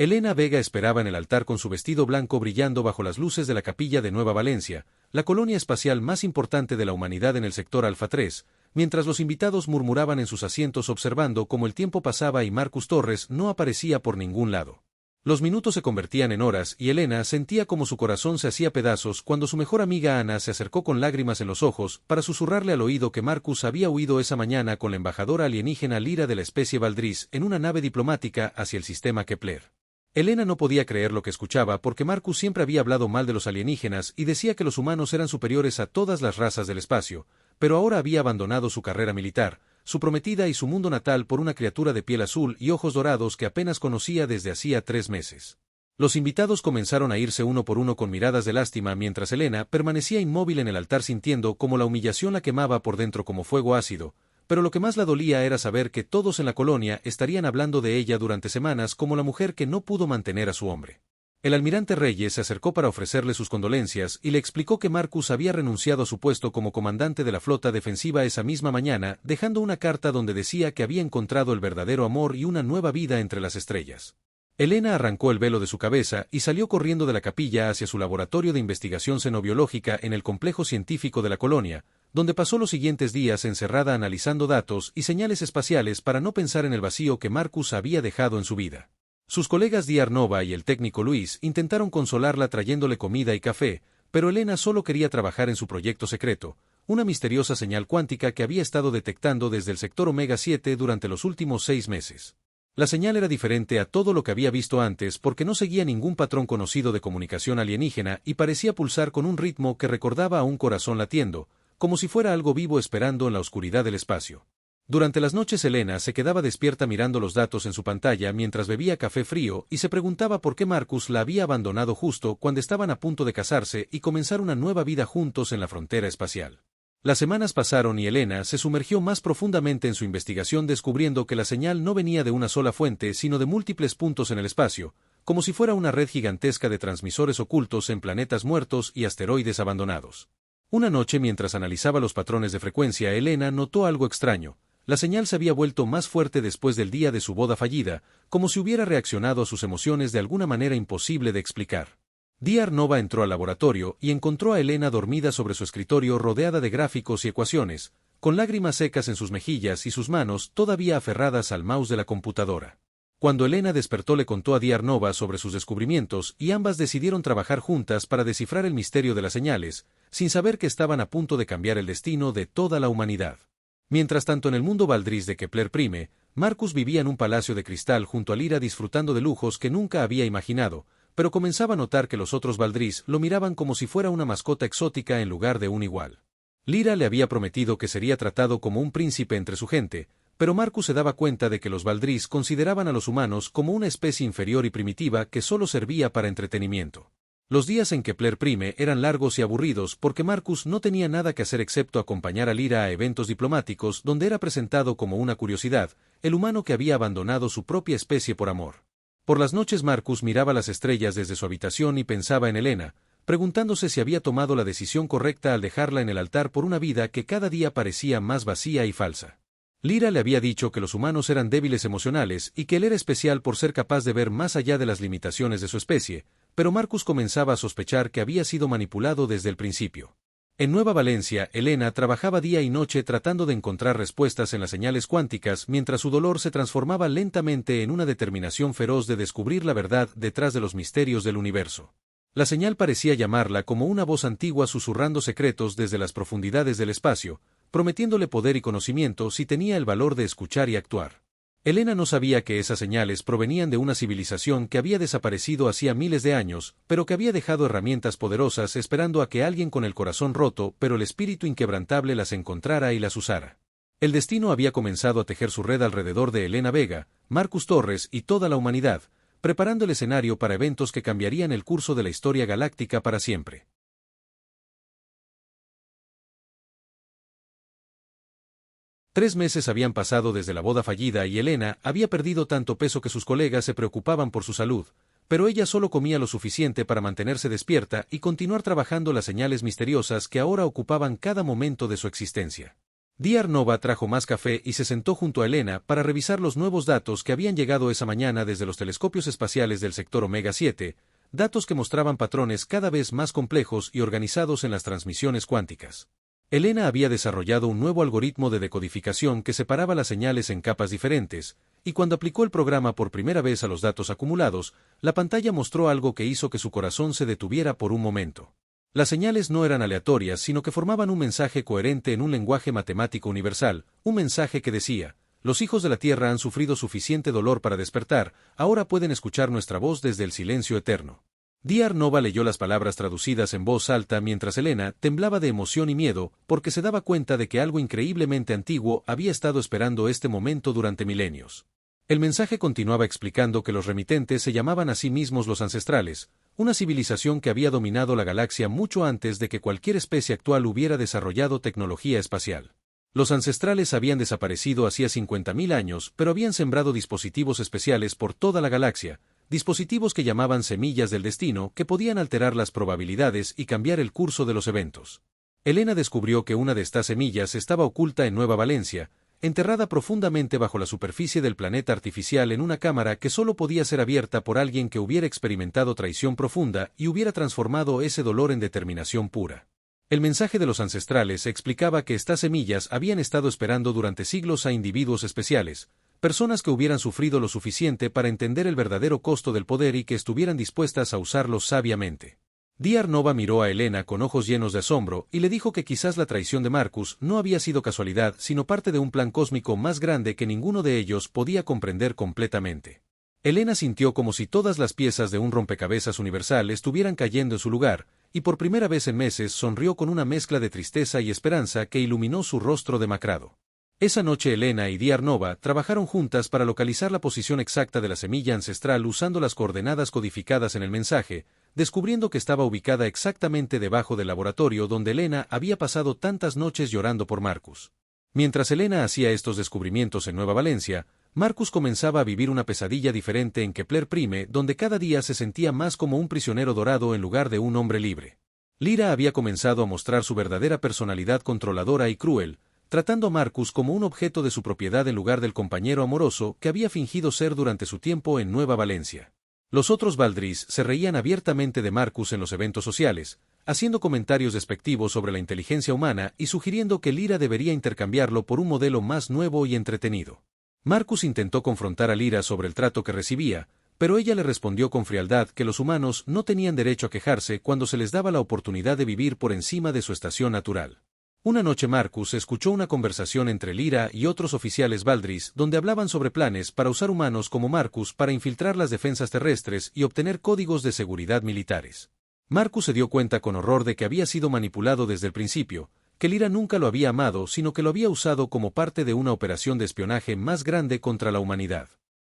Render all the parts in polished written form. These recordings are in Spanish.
Elena Vega esperaba en el altar con su vestido blanco brillando bajo las luces de la capilla de Nueva Valencia, la colonia espacial más importante de la humanidad en el sector Alfa 3, mientras los invitados murmuraban en sus asientos observando cómo el tiempo pasaba y Marcus Torres no aparecía por ningún lado. Los minutos se convertían en horas y Elena sentía como su corazón se hacía pedazos cuando su mejor amiga Ana se acercó con lágrimas en los ojos para susurrarle al oído que Marcus había huido esa mañana con la embajadora alienígena Lyra de la especie Valdris en una nave diplomática hacia el sistema Kepler. Elena no podía creer lo que escuchaba porque Marcus siempre había hablado mal de los alienígenas y decía que los humanos eran superiores a todas las razas del espacio, pero ahora había abandonado su carrera militar, su prometida y su mundo natal por una criatura de piel azul y ojos dorados que apenas conocía desde hacía 3 meses. Los invitados comenzaron a irse uno por uno con miradas de lástima mientras Elena permanecía inmóvil en el altar sintiendo cómo la humillación la quemaba por dentro como fuego ácido, pero lo que más la dolía era saber que todos en la colonia estarían hablando de ella durante semanas como la mujer que no pudo mantener a su hombre. El almirante Reyes se acercó para ofrecerle sus condolencias y le explicó que Marcus había renunciado a su puesto como comandante de la flota defensiva esa misma mañana, dejando una carta donde decía que había encontrado el verdadero amor y una nueva vida entre las estrellas. Elena arrancó el velo de su cabeza y salió corriendo de la capilla hacia su laboratorio de investigación xenobiológica en el complejo científico de la colonia, donde pasó los siguientes días encerrada analizando datos y señales espaciales para no pensar en el vacío que Marcus había dejado en su vida. Sus colegas Diar Nova y el técnico Luis intentaron consolarla trayéndole comida y café, pero Elena solo quería trabajar en su proyecto secreto, una misteriosa señal cuántica que había estado detectando desde el sector Omega 7 durante los últimos 6 meses. La señal era diferente a todo lo que había visto antes porque no seguía ningún patrón conocido de comunicación alienígena y parecía pulsar con un ritmo que recordaba a un corazón latiendo, como si fuera algo vivo esperando en la oscuridad del espacio. Durante las noches Elena se quedaba despierta mirando los datos en su pantalla mientras bebía café frío y se preguntaba por qué Marcus la había abandonado justo cuando estaban a punto de casarse y comenzar una nueva vida juntos en la frontera espacial. Las semanas pasaron y Elena se sumergió más profundamente en su investigación descubriendo que la señal no venía de una sola fuente sino de múltiples puntos en el espacio, como si fuera una red gigantesca de transmisores ocultos en planetas muertos y asteroides abandonados. Una noche mientras analizaba los patrones de frecuencia Elena notó algo extraño. La señal se había vuelto más fuerte después del día de su boda fallida, como si hubiera reaccionado a sus emociones de alguna manera imposible de explicar. Diar Nova entró al laboratorio y encontró a Elena dormida sobre su escritorio rodeada de gráficos y ecuaciones, con lágrimas secas en sus mejillas y sus manos todavía aferradas al mouse de la computadora. Cuando Elena despertó le contó a Diar Nova sobre sus descubrimientos y ambas decidieron trabajar juntas para descifrar el misterio de las señales, sin saber que estaban a punto de cambiar el destino de toda la humanidad. Mientras tanto en el mundo Valdris de Kepler Prime, Marcus vivía en un palacio de cristal junto a Lyra disfrutando de lujos que nunca había imaginado, pero comenzaba a notar que los otros Valdris lo miraban como si fuera una mascota exótica en lugar de un igual. Lyra le había prometido que sería tratado como un príncipe entre su gente, pero Marcus se daba cuenta de que los Valdris consideraban a los humanos como una especie inferior y primitiva que solo servía para entretenimiento. Los días en Kepler Prime eran largos y aburridos porque Marcus no tenía nada que hacer excepto acompañar a Lyra a eventos diplomáticos donde era presentado como una curiosidad, el humano que había abandonado su propia especie por amor. Por las noches Marcus miraba las estrellas desde su habitación y pensaba en Elena, preguntándose si había tomado la decisión correcta al dejarla en el altar por una vida que cada día parecía más vacía y falsa. Lyra le había dicho que los humanos eran débiles emocionales y que él era especial por ser capaz de ver más allá de las limitaciones de su especie, pero Marcus comenzaba a sospechar que había sido manipulado desde el principio. En Nueva Valencia, Elena trabajaba día y noche tratando de encontrar respuestas en las señales cuánticas mientras su dolor se transformaba lentamente en una determinación feroz de descubrir la verdad detrás de los misterios del universo. La señal parecía llamarla como una voz antigua susurrando secretos desde las profundidades del espacio, prometiéndole poder y conocimiento si tenía el valor de escuchar y actuar. Elena no sabía que esas señales provenían de una civilización que había desaparecido hacía miles de años, pero que había dejado herramientas poderosas esperando a que alguien con el corazón roto pero el espíritu inquebrantable las encontrara y las usara. El destino había comenzado a tejer su red alrededor de Elena Vega, Marcus Torres y toda la humanidad, preparando el escenario para eventos que cambiarían el curso de la historia galáctica para siempre. 3 meses habían pasado desde la boda fallida y Elena había perdido tanto peso que sus colegas se preocupaban por su salud, pero ella solo comía lo suficiente para mantenerse despierta y continuar trabajando las señales misteriosas que ahora ocupaban cada momento de su existencia. Dr. Nova trajo más café y se sentó junto a Elena para revisar los nuevos datos que habían llegado esa mañana desde los telescopios espaciales del sector Omega 7, datos que mostraban patrones cada vez más complejos y organizados en las transmisiones cuánticas. Elena había desarrollado un nuevo algoritmo de decodificación que separaba las señales en capas diferentes, y cuando aplicó el programa por primera vez a los datos acumulados, la pantalla mostró algo que hizo que su corazón se detuviera por un momento. Las señales no eran aleatorias, sino que formaban un mensaje coherente en un lenguaje matemático universal, un mensaje que decía: los hijos de la Tierra han sufrido suficiente dolor para despertar, ahora pueden escuchar nuestra voz desde el silencio eterno. Dr. Nova leyó las palabras traducidas en voz alta mientras Elena temblaba de emoción y miedo, porque se daba cuenta de que algo increíblemente antiguo había estado esperando este momento durante milenios. El mensaje continuaba explicando que los remitentes se llamaban a sí mismos los ancestrales, una civilización que había dominado la galaxia mucho antes de que cualquier especie actual hubiera desarrollado tecnología espacial. Los ancestrales habían desaparecido hacía 50.000 años, pero habían sembrado dispositivos especiales por toda la galaxia, dispositivos que llamaban semillas del destino, que podían alterar las probabilidades y cambiar el curso de los eventos. Elena descubrió que una de estas semillas estaba oculta en Nueva Valencia, enterrada profundamente bajo la superficie del planeta artificial en una cámara que solo podía ser abierta por alguien que hubiera experimentado traición profunda y hubiera transformado ese dolor en determinación pura. El mensaje de los ancestrales explicaba que estas semillas habían estado esperando durante siglos a individuos especiales, personas que hubieran sufrido lo suficiente para entender el verdadero costo del poder y que estuvieran dispuestas a usarlo sabiamente. Dr. Nova miró a Elena con ojos llenos de asombro y le dijo que quizás la traición de Marcus no había sido casualidad, sino parte de un plan cósmico más grande que ninguno de ellos podía comprender completamente. Elena sintió como si todas las piezas de un rompecabezas universal estuvieran cayendo en su lugar, y por primera vez en meses sonrió con una mezcla de tristeza y esperanza que iluminó su rostro demacrado. Esa noche Elena y Dr. Nova trabajaron juntas para localizar la posición exacta de la semilla ancestral usando las coordenadas codificadas en el mensaje, descubriendo que estaba ubicada exactamente debajo del laboratorio donde Elena había pasado tantas noches llorando por Marcus. Mientras Elena hacía estos descubrimientos en Nueva Valencia, Marcus comenzaba a vivir una pesadilla diferente en Kepler Prime, donde cada día se sentía más como un prisionero dorado en lugar de un hombre libre. Lyra había comenzado a mostrar su verdadera personalidad controladora y cruel, tratando a Marcus como un objeto de su propiedad en lugar del compañero amoroso que había fingido ser durante su tiempo en Nueva Valencia. Los otros Valdris se reían abiertamente de Marcus en los eventos sociales, haciendo comentarios despectivos sobre la inteligencia humana y sugiriendo que Lyra debería intercambiarlo por un modelo más nuevo y entretenido. Marcus intentó confrontar a Lyra sobre el trato que recibía, pero ella le respondió con frialdad que los humanos no tenían derecho a quejarse cuando se les daba la oportunidad de vivir por encima de su estación natural. Una noche Marcus escuchó una conversación entre Lyra y otros oficiales Valdris donde hablaban sobre planes para usar humanos como Marcus para infiltrar las defensas terrestres y obtener códigos de seguridad militares. Marcus se dio cuenta con horror de que había sido manipulado desde el principio, que Lyra nunca lo había amado sino que lo había usado como parte de una operación de espionaje más grande contra la humanidad.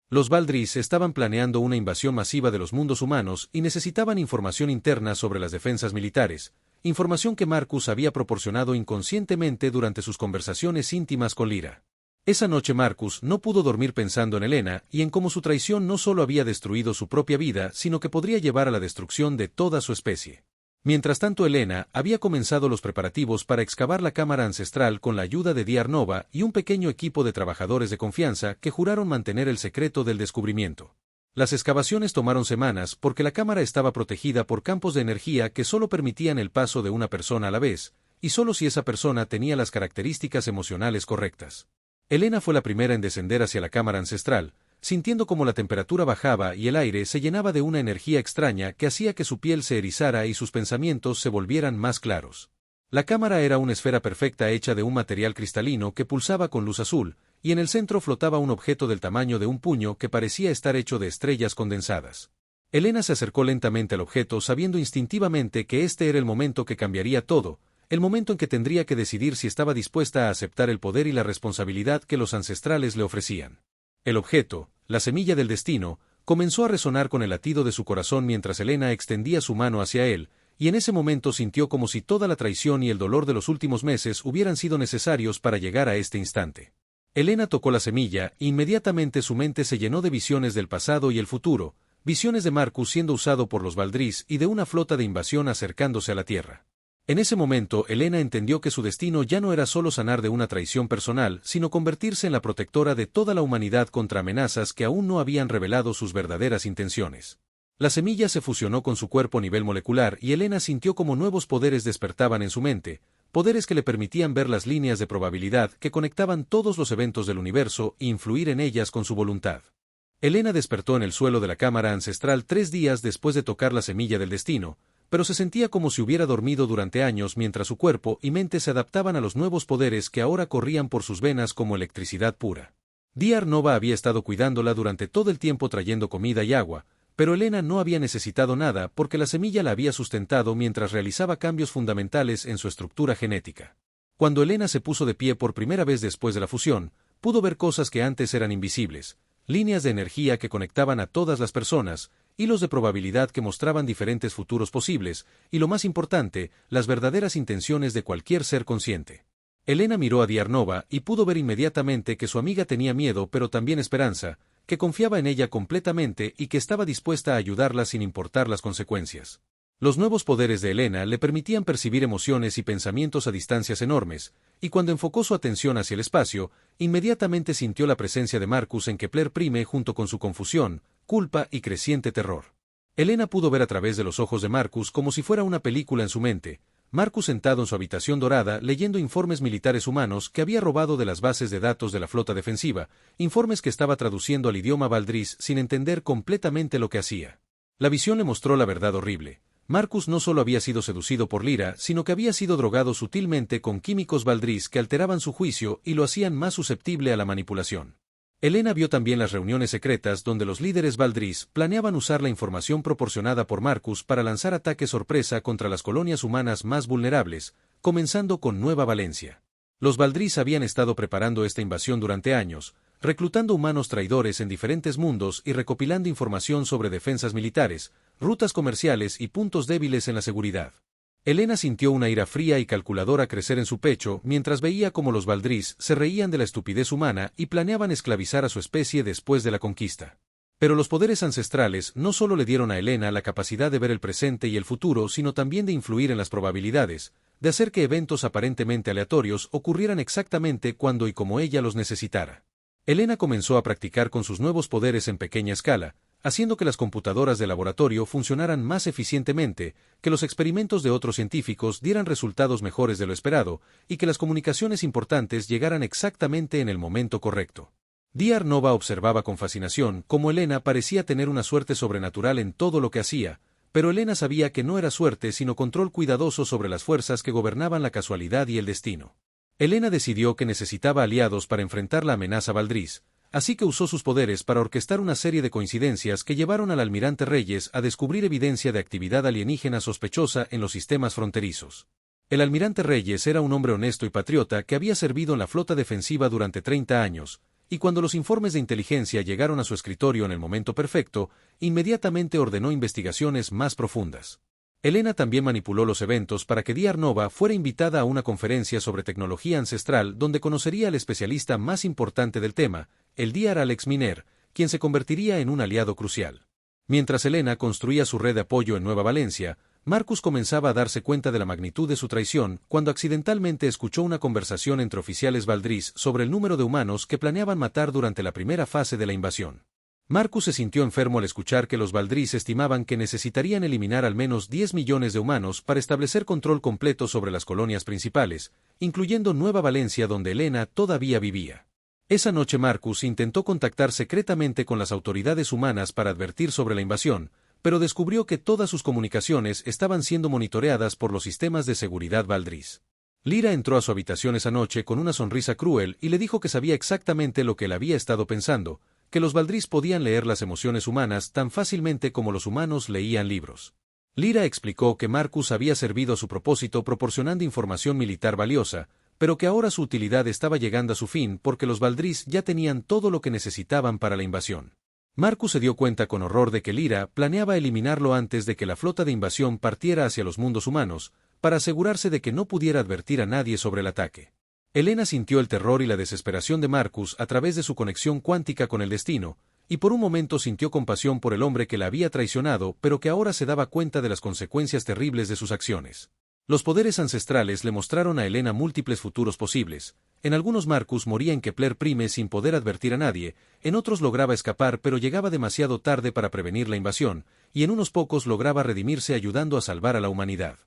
Los Valdris estaban planeando una invasión masiva de los mundos humanos y necesitaban información interna sobre las defensas militares, información que Marcus había proporcionado inconscientemente durante sus conversaciones íntimas con Lyra. Esa noche Marcus no pudo dormir pensando en Elena y en cómo su traición no solo había destruido su propia vida, sino que podría llevar a la destrucción de toda su especie. Mientras tanto Elena había comenzado los preparativos para excavar la cámara ancestral con la ayuda de Dr. Nova y un pequeño equipo de trabajadores de confianza que juraron mantener el secreto del descubrimiento. Las excavaciones tomaron semanas porque la cámara estaba protegida por campos de energía que solo permitían el paso de una persona a la vez, y solo si esa persona tenía las características emocionales correctas. Elena fue la primera en descender hacia la cámara ancestral, sintiendo como la temperatura bajaba y el aire se llenaba de una energía extraña que hacía que su piel se erizara y sus pensamientos se volvieran más claros. La cámara era una esfera perfecta hecha de un material cristalino que pulsaba con luz azul, y en el centro flotaba un objeto del tamaño de un puño que parecía estar hecho de estrellas condensadas. Elena se acercó lentamente al objeto sabiendo instintivamente que este era el momento que cambiaría todo, el momento en que tendría que decidir si estaba dispuesta a aceptar el poder y la responsabilidad que los ancestrales le ofrecían. El objeto, la semilla del destino, comenzó a resonar con el latido de su corazón mientras Elena extendía su mano hacia él, y en ese momento sintió como si toda la traición y el dolor de los últimos meses hubieran sido necesarios para llegar a este instante. Elena tocó la semilla, e inmediatamente su mente se llenó de visiones del pasado y el futuro, visiones de Marcus siendo usado por los Valdris y de una flota de invasión acercándose a la Tierra. En ese momento, Elena entendió que su destino ya no era solo sanar de una traición personal, sino convertirse en la protectora de toda la humanidad contra amenazas que aún no habían revelado sus verdaderas intenciones. La semilla se fusionó con su cuerpo a nivel molecular y Elena sintió como nuevos poderes despertaban en su mente, poderes que le permitían ver las líneas de probabilidad que conectaban todos los eventos del universo e influir en ellas con su voluntad. Elena despertó en el suelo de la cámara ancestral 3 días después de tocar la semilla del destino, pero se sentía como si hubiera dormido durante años mientras su cuerpo y mente se adaptaban a los nuevos poderes que ahora corrían por sus venas como electricidad pura. Dr. Nova había estado cuidándola durante todo el tiempo trayendo comida y agua, pero Elena no había necesitado nada porque la semilla la había sustentado mientras realizaba cambios fundamentales en su estructura genética. Cuando Elena se puso de pie por primera vez después de la fusión, pudo ver cosas que antes eran invisibles, líneas de energía que conectaban a todas las personas, hilos de probabilidad que mostraban diferentes futuros posibles, y lo más importante, las verdaderas intenciones de cualquier ser consciente. Elena miró a Dr. Nova y pudo ver inmediatamente que su amiga tenía miedo pero también esperanza, que confiaba en ella completamente y que estaba dispuesta a ayudarla sin importar las consecuencias. Los nuevos poderes de Elena le permitían percibir emociones y pensamientos a distancias enormes, y cuando enfocó su atención hacia el espacio, inmediatamente sintió la presencia de Marcus en Kepler Prime junto con su confusión, culpa y creciente terror. Elena pudo ver a través de los ojos de Marcus como si fuera una película en su mente, Marcus sentado en su habitación dorada leyendo informes militares humanos que había robado de las bases de datos de la flota defensiva, informes que estaba traduciendo al idioma Valdris sin entender completamente lo que hacía. La visión le mostró la verdad horrible. Marcus no solo había sido seducido por Lyra, sino que había sido drogado sutilmente con químicos Valdris que alteraban su juicio y lo hacían más susceptible a la manipulación. Elena vio también las reuniones secretas donde los líderes Valdris planeaban usar la información proporcionada por Marcus para lanzar ataques sorpresa contra las colonias humanas más vulnerables, comenzando con Nueva Valencia. Los Valdris habían estado preparando esta invasión durante años, reclutando humanos traidores en diferentes mundos y recopilando información sobre defensas militares, rutas comerciales y puntos débiles en la seguridad. Elena sintió una ira fría y calculadora crecer en su pecho mientras veía cómo los Valdris se reían de la estupidez humana y planeaban esclavizar a su especie después de la conquista. Pero los poderes ancestrales no solo le dieron a Elena la capacidad de ver el presente y el futuro, sino también de influir en las probabilidades, de hacer que eventos aparentemente aleatorios ocurrieran exactamente cuando y como ella los necesitara. Elena comenzó a practicar con sus nuevos poderes en pequeña escala, haciendo que las computadoras de laboratorio funcionaran más eficientemente, que los experimentos de otros científicos dieran resultados mejores de lo esperado, y que las comunicaciones importantes llegaran exactamente en el momento correcto. Dr. Nova observaba con fascinación cómo Elena parecía tener una suerte sobrenatural en todo lo que hacía, pero Elena sabía que no era suerte sino control cuidadoso sobre las fuerzas que gobernaban la casualidad y el destino. Elena decidió que necesitaba aliados para enfrentar la amenaza Valdris, así que usó sus poderes para orquestar una serie de coincidencias que llevaron al almirante Reyes a descubrir evidencia de actividad alienígena sospechosa en los sistemas fronterizos. El almirante Reyes era un hombre honesto y patriota que había servido en la flota defensiva durante 30 años, y cuando los informes de inteligencia llegaron a su escritorio en el momento perfecto, inmediatamente ordenó investigaciones más profundas. Elena también manipuló los eventos para que Dr. Nova fuera invitada a una conferencia sobre tecnología ancestral donde conocería al especialista más importante del tema, el Dr. Alex Miner, quien se convertiría en un aliado crucial. Mientras Elena construía su red de apoyo en Nueva Valencia, Marcus comenzaba a darse cuenta de la magnitud de su traición cuando accidentalmente escuchó una conversación entre oficiales Valdris sobre el número de humanos que planeaban matar durante la primera fase de la invasión. Marcus se sintió enfermo al escuchar que los Valdris estimaban que necesitarían eliminar al menos 10 millones de humanos para establecer control completo sobre las colonias principales, incluyendo Nueva Valencia donde Elena todavía vivía. Esa noche Marcus intentó contactar secretamente con las autoridades humanas para advertir sobre la invasión, pero descubrió que todas sus comunicaciones estaban siendo monitoreadas por los sistemas de seguridad Valdris. Lyra entró a su habitación esa noche con una sonrisa cruel y le dijo que sabía exactamente lo que él había estado pensando, que los Valdris podían leer las emociones humanas tan fácilmente como los humanos leían libros. Lyra explicó que Marcus había servido a su propósito proporcionando información militar valiosa, pero que ahora su utilidad estaba llegando a su fin porque los Valdris ya tenían todo lo que necesitaban para la invasión. Marcus se dio cuenta con horror de que Lyra planeaba eliminarlo antes de que la flota de invasión partiera hacia los mundos humanos, para asegurarse de que no pudiera advertir a nadie sobre el ataque. Elena sintió el terror y la desesperación de Marcus a través de su conexión cuántica con el destino, y por un momento sintió compasión por el hombre que la había traicionado pero que ahora se daba cuenta de las consecuencias terribles de sus acciones. Los poderes ancestrales le mostraron a Elena múltiples futuros posibles. En algunos Marcus moría en Kepler Prime sin poder advertir a nadie, en otros lograba escapar pero llegaba demasiado tarde para prevenir la invasión, y en unos pocos lograba redimirse ayudando a salvar a la humanidad.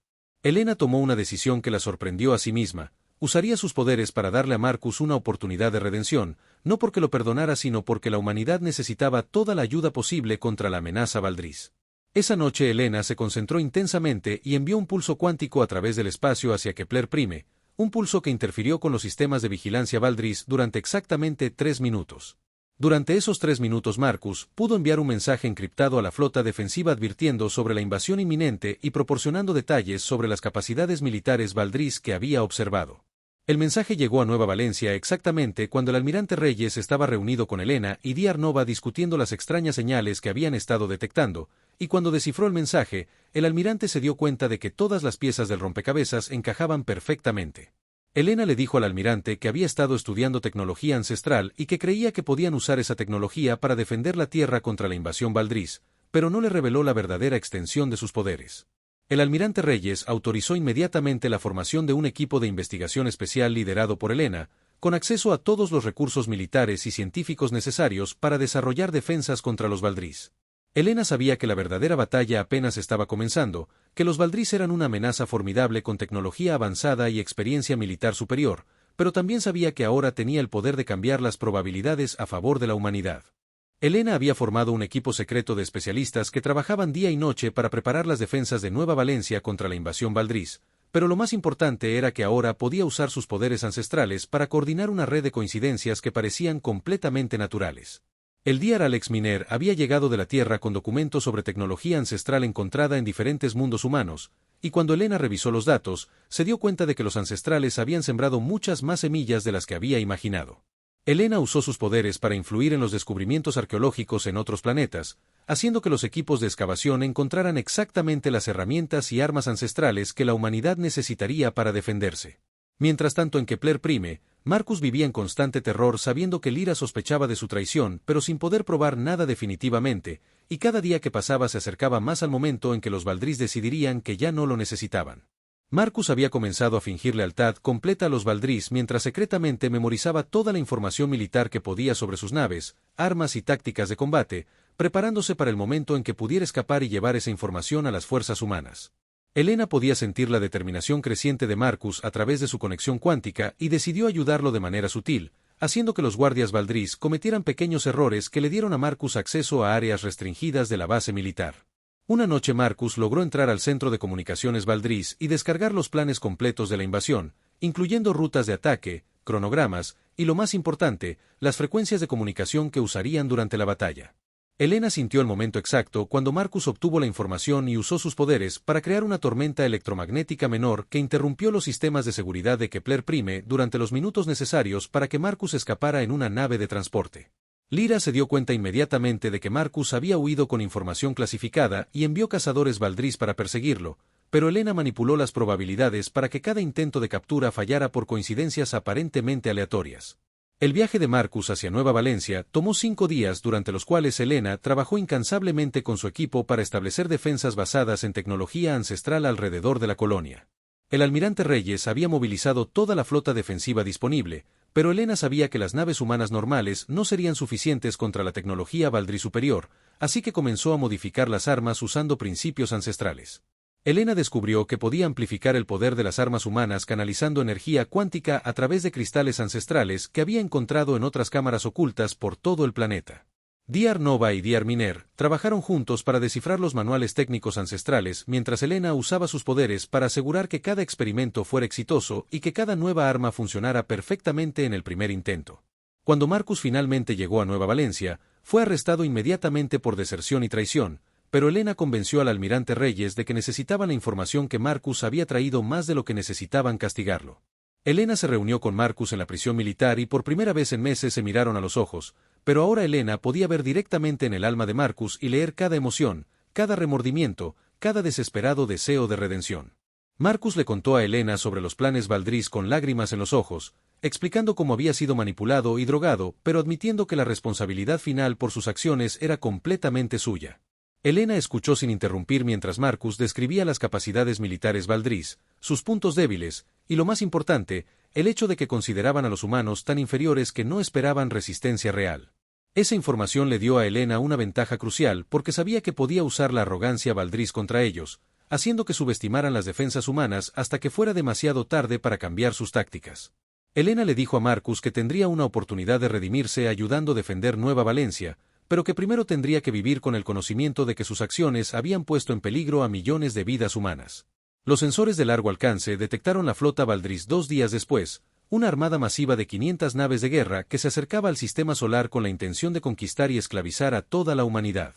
Elena tomó una decisión que la sorprendió a sí misma. Usaría sus poderes para darle a Marcus una oportunidad de redención, no porque lo perdonara sino porque la humanidad necesitaba toda la ayuda posible contra la amenaza Valdriz. Esa noche Elena se concentró intensamente y envió un pulso cuántico a través del espacio hacia Kepler Prime, un pulso que interfirió con los sistemas de vigilancia Valdriz durante exactamente 3 minutos. Durante esos 3 minutos Marcus pudo enviar un mensaje encriptado a la flota defensiva advirtiendo sobre la invasión inminente y proporcionando detalles sobre las capacidades militares Valdriz que había observado. El mensaje llegó a Nueva Valencia exactamente cuando el almirante Reyes estaba reunido con Elena y Diar Nova discutiendo las extrañas señales que habían estado detectando, y cuando descifró el mensaje, el almirante se dio cuenta de que todas las piezas del rompecabezas encajaban perfectamente. Elena le dijo al almirante que había estado estudiando tecnología ancestral y que creía que podían usar esa tecnología para defender la Tierra contra la invasión Valdriz, pero no le reveló la verdadera extensión de sus poderes. El almirante Reyes autorizó inmediatamente la formación de un equipo de investigación especial liderado por Elena, con acceso a todos los recursos militares y científicos necesarios para desarrollar defensas contra los Valdriz. Elena sabía que la verdadera batalla apenas estaba comenzando, que los Valdriz eran una amenaza formidable con tecnología avanzada y experiencia militar superior, pero también sabía que ahora tenía el poder de cambiar las probabilidades a favor de la humanidad. Elena había formado un equipo secreto de especialistas que trabajaban día y noche para preparar las defensas de Nueva Valencia contra la invasión Valdriz, pero lo más importante era que ahora podía usar sus poderes ancestrales para coordinar una red de coincidencias que parecían completamente naturales. El Diar Alex Miner había llegado de la Tierra con documentos sobre tecnología ancestral encontrada en diferentes mundos humanos, y cuando Elena revisó los datos, se dio cuenta de que los ancestrales habían sembrado muchas más semillas de las que había imaginado. Elena usó sus poderes para influir en los descubrimientos arqueológicos en otros planetas, haciendo que los equipos de excavación encontraran exactamente las herramientas y armas ancestrales que la humanidad necesitaría para defenderse. Mientras tanto en Kepler Prime, Marcus vivía en constante terror sabiendo que Lyra sospechaba de su traición pero sin poder probar nada definitivamente, y cada día que pasaba se acercaba más al momento en que los Valdriz decidirían que ya no lo necesitaban. Marcus había comenzado a fingir lealtad completa a los Valdriz mientras secretamente memorizaba toda la información militar que podía sobre sus naves, armas y tácticas de combate, preparándose para el momento en que pudiera escapar y llevar esa información a las fuerzas humanas. Elena podía sentir la determinación creciente de Marcus a través de su conexión cuántica y decidió ayudarlo de manera sutil, haciendo que los guardias Valdriz cometieran pequeños errores que le dieron a Marcus acceso a áreas restringidas de la base militar. Una noche Marcus logró entrar al centro de comunicaciones Valdriz y descargar los planes completos de la invasión, incluyendo rutas de ataque, cronogramas y, lo más importante, las frecuencias de comunicación que usarían durante la batalla. Elena sintió el momento exacto cuando Marcus obtuvo la información y usó sus poderes para crear una tormenta electromagnética menor que interrumpió los sistemas de seguridad de Kepler Prime durante los minutos necesarios para que Marcus escapara en una nave de transporte. Lyra se dio cuenta inmediatamente de que Marcus había huido con información clasificada y envió cazadores Valdriz para perseguirlo, pero Elena manipuló las probabilidades para que cada intento de captura fallara por coincidencias aparentemente aleatorias. El viaje de Marcus hacia Nueva Valencia tomó 5 días durante los cuales Elena trabajó incansablemente con su equipo para establecer defensas basadas en tecnología ancestral alrededor de la colonia. El almirante Reyes había movilizado toda la flota defensiva disponible, pero Elena sabía que las naves humanas normales no serían suficientes contra la tecnología Valdriz superior, así que comenzó a modificar las armas usando principios ancestrales. Elena descubrió que podía amplificar el poder de las armas humanas canalizando energía cuántica a través de cristales ancestrales que había encontrado en otras cámaras ocultas por todo el planeta. Diar Nova y Diar Miner trabajaron juntos para descifrar los manuales técnicos ancestrales mientras Elena usaba sus poderes para asegurar que cada experimento fuera exitoso y que cada nueva arma funcionara perfectamente en el primer intento. Cuando Marcus finalmente llegó a Nueva Valencia, fue arrestado inmediatamente por deserción y traición, pero Elena convenció al almirante Reyes de que necesitaban la información que Marcus había traído más de lo que necesitaban castigarlo. Elena se reunió con Marcus en la prisión militar y por primera vez en meses se miraron a los ojos, pero ahora Elena podía ver directamente en el alma de Marcus y leer cada emoción, cada remordimiento, cada desesperado deseo de redención. Marcus le contó a Elena sobre los planes Valdriz con lágrimas en los ojos, explicando cómo había sido manipulado y drogado, pero admitiendo que la responsabilidad final por sus acciones era completamente suya. Elena escuchó sin interrumpir mientras Marcus describía las capacidades militares Valdris, sus puntos débiles, y lo más importante, el hecho de que consideraban a los humanos tan inferiores que no esperaban resistencia real. Esa información le dio a Elena una ventaja crucial porque sabía que podía usar la arrogancia Valdris contra ellos, haciendo que subestimaran las defensas humanas hasta que fuera demasiado tarde para cambiar sus tácticas. Elena le dijo a Marcus que tendría una oportunidad de redimirse ayudando a defender Nueva Valencia, pero que primero tendría que vivir con el conocimiento de que sus acciones habían puesto en peligro a millones de vidas humanas. Los sensores de largo alcance detectaron la flota Valdris 2 días después, una armada masiva de 500 naves de guerra que se acercaba al sistema solar con la intención de conquistar y esclavizar a toda la humanidad.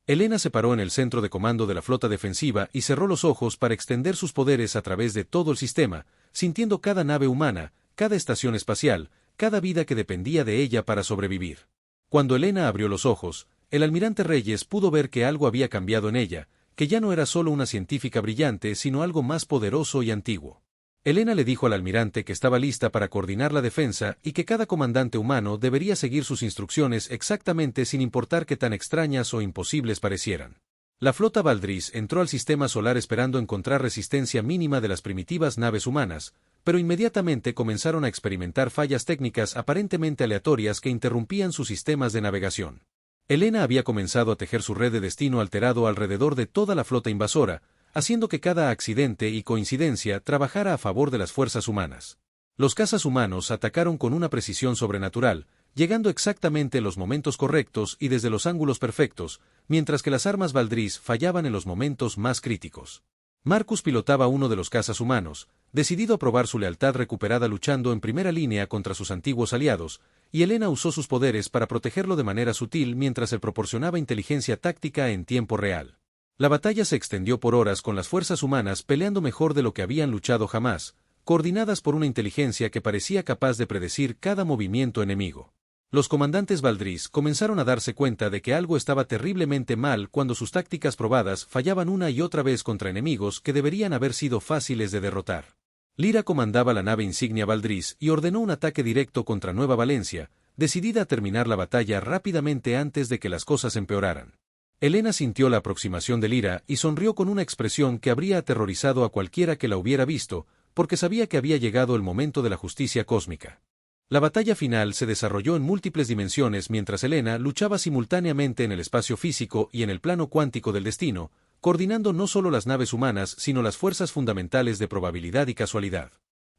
Elena se paró en el centro de comando de la flota defensiva y cerró los ojos para extender sus poderes a través de todo el sistema, sintiendo cada nave humana, cada estación espacial, cada vida que dependía de ella para sobrevivir. Cuando Elena abrió los ojos, el almirante Reyes pudo ver que algo había cambiado en ella, que ya no era solo una científica brillante sino algo más poderoso y antiguo. Elena le dijo al almirante que estaba lista para coordinar la defensa y que cada comandante humano debería seguir sus instrucciones exactamente sin importar qué tan extrañas o imposibles parecieran. La flota Valdris entró al sistema solar esperando encontrar resistencia mínima de las primitivas naves humanas, pero inmediatamente comenzaron a experimentar fallas técnicas aparentemente aleatorias que interrumpían sus sistemas de navegación. Elena había comenzado a tejer su red de destino alterado alrededor de toda la flota invasora, haciendo que cada accidente y coincidencia trabajara a favor de las fuerzas humanas. Los cazas humanos atacaron con una precisión sobrenatural, llegando exactamente en los momentos correctos y desde los ángulos perfectos, mientras que las armas Valdris fallaban en los momentos más críticos. Marcus pilotaba uno de los cazas humanos, decidido a probar su lealtad recuperada luchando en primera línea contra sus antiguos aliados, y Elena usó sus poderes para protegerlo de manera sutil mientras él proporcionaba inteligencia táctica en tiempo real. La batalla se extendió por horas con las fuerzas humanas peleando mejor de lo que habían luchado jamás, coordinadas por una inteligencia que parecía capaz de predecir cada movimiento enemigo. Los comandantes Valdris comenzaron a darse cuenta de que algo estaba terriblemente mal cuando sus tácticas probadas fallaban una y otra vez contra enemigos que deberían haber sido fáciles de derrotar. Lyra comandaba la nave insignia Valdris y ordenó un ataque directo contra Nueva Valencia, decidida a terminar la batalla rápidamente antes de que las cosas empeoraran. Elena sintió la aproximación de Lyra y sonrió con una expresión que habría aterrorizado a cualquiera que la hubiera visto, porque sabía que había llegado el momento de la justicia cósmica. La batalla final se desarrolló en múltiples dimensiones mientras Elena luchaba simultáneamente en el espacio físico y en el plano cuántico del destino, coordinando no solo las naves humanas sino las fuerzas fundamentales de probabilidad y casualidad.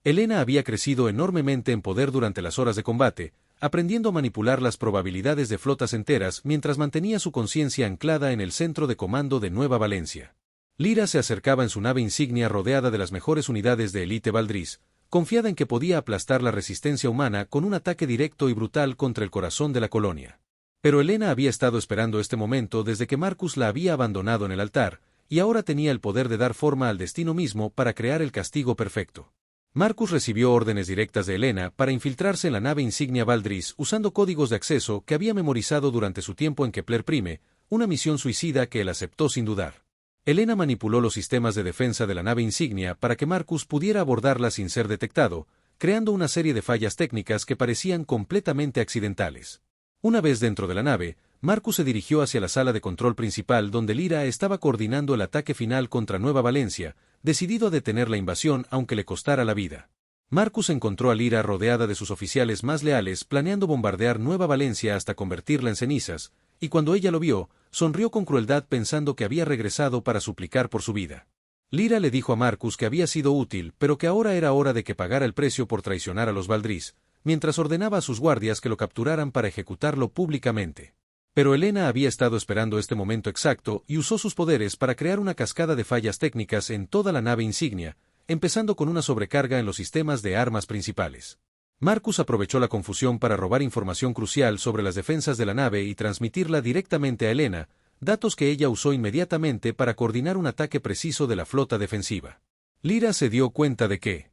Elena había crecido enormemente en poder durante las horas de combate, aprendiendo a manipular las probabilidades de flotas enteras mientras mantenía su conciencia anclada en el centro de comando de Nueva Valencia. Lyra se acercaba en su nave insignia rodeada de las mejores unidades de élite Valdris, confiada en que podía aplastar la resistencia humana con un ataque directo y brutal contra el corazón de la colonia. Pero Elena había estado esperando este momento desde que Marcus la había abandonado en el altar, y ahora tenía el poder de dar forma al destino mismo para crear el castigo perfecto. Marcus recibió órdenes directas de Elena para infiltrarse en la nave insignia Valdris usando códigos de acceso que había memorizado durante su tiempo en Kepler Prime, una misión suicida que él aceptó sin dudar. Elena manipuló los sistemas de defensa de la nave insignia para que Marcus pudiera abordarla sin ser detectado, creando una serie de fallas técnicas que parecían completamente accidentales. Una vez dentro de la nave, Marcus se dirigió hacia la sala de control principal donde Lyra estaba coordinando el ataque final contra Nueva Valencia, decidido a detener la invasión aunque le costara la vida. Marcus encontró a Lyra rodeada de sus oficiales más leales planeando bombardear Nueva Valencia hasta convertirla en cenizas, y cuando ella lo vio, sonrió con crueldad pensando que había regresado para suplicar por su vida. Lyra le dijo a Marcus que había sido útil pero que ahora era hora de que pagara el precio por traicionar a los Valdris, mientras ordenaba a sus guardias que lo capturaran para ejecutarlo públicamente. Pero Elena había estado esperando este momento exacto y usó sus poderes para crear una cascada de fallas técnicas en toda la nave insignia, empezando con una sobrecarga en los sistemas de armas principales. Marcus aprovechó la confusión para robar información crucial sobre las defensas de la nave y transmitirla directamente a Elena, datos que ella usó inmediatamente para coordinar un ataque preciso de la flota defensiva. Lyra se dio cuenta de que